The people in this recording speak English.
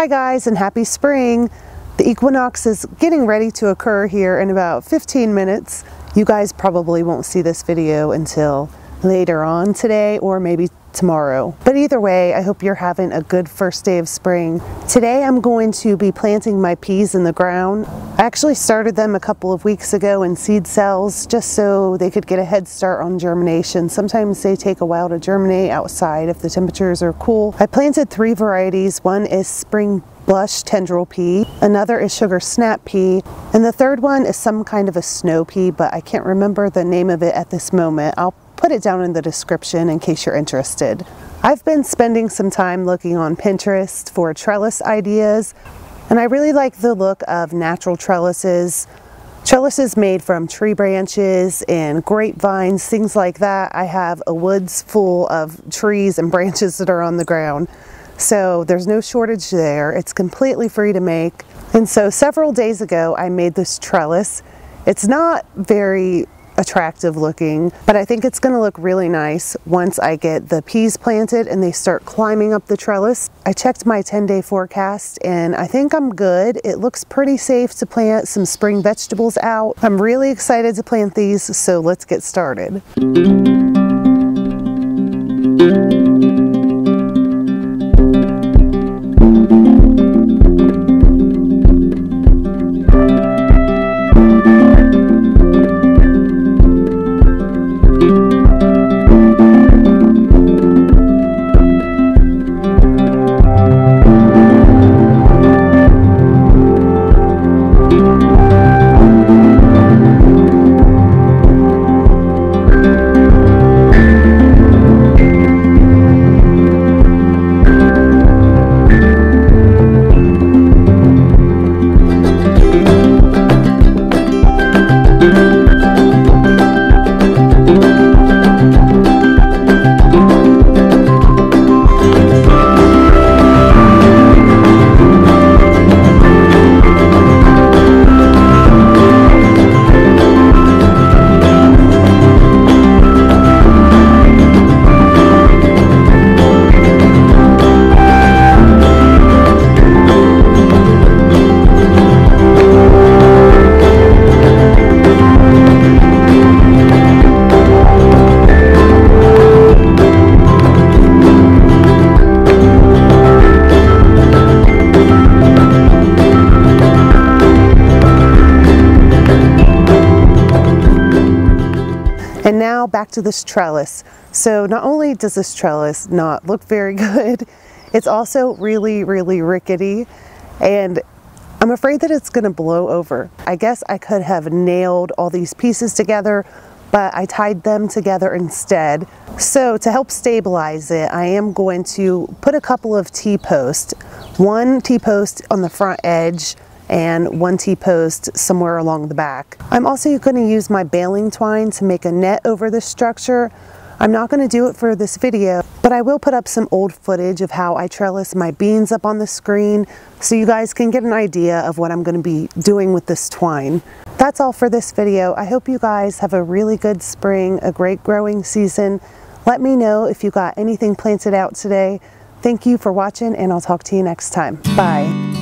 Hi guys, and happy spring. The equinox is getting ready to occur here in about 15 minutes. You guys probably won't see this video until later on today or maybe tomorrow. But either way, I hope you're having a good first day of spring. Today I'm going to be planting my peas in the ground. I actually started them a couple of weeks ago in seed cells just so they could get a head start on germination. Sometimes they take a while to germinate outside if the temperatures are cool. I planted 3 varieties. One is spring blush tendril pea, another is sugar snap pea, and the third one is some kind of a snow pea, but I can't remember the name of it at this moment. I'll put it down in the description in case you're interested. I've been spending some time looking on Pinterest for trellis ideas, and I really like the look of natural trellises. Trellises made from tree branches and grapevines, things like that. I have a woods full of trees and branches that are on the ground. So there's no shortage there. It's completely free to make. And so several days ago I made this trellis. It's not very attractive looking, but I think it's going to look really nice once I get the peas planted and they start climbing up the trellis. I checked my 10-day forecast and I think I'm good. It looks pretty safe to plant some spring vegetables out. I'm really excited to plant these, so let's get started. And now back to this trellis. So not only does this trellis not look very good, it's also really rickety, and I'm afraid that it's gonna blow over. I guess I could have nailed all these pieces together, but I tied them together instead. So to help stabilize it, I am going to put a couple of T-posts, one T-post on the front edge and one T-post somewhere along the back. I'm also going to use my baling twine to make a net over this structure. I'm not going to do it for this video, but I will put up some old footage of how I trellis my beans up on the screen so you guys can get an idea of what I'm going to be doing with this twine. That's all for this video. I hope you guys have a really good spring, a great growing season. Let me know if you got anything planted out today. Thank you for watching, and I'll talk to you next time. Bye.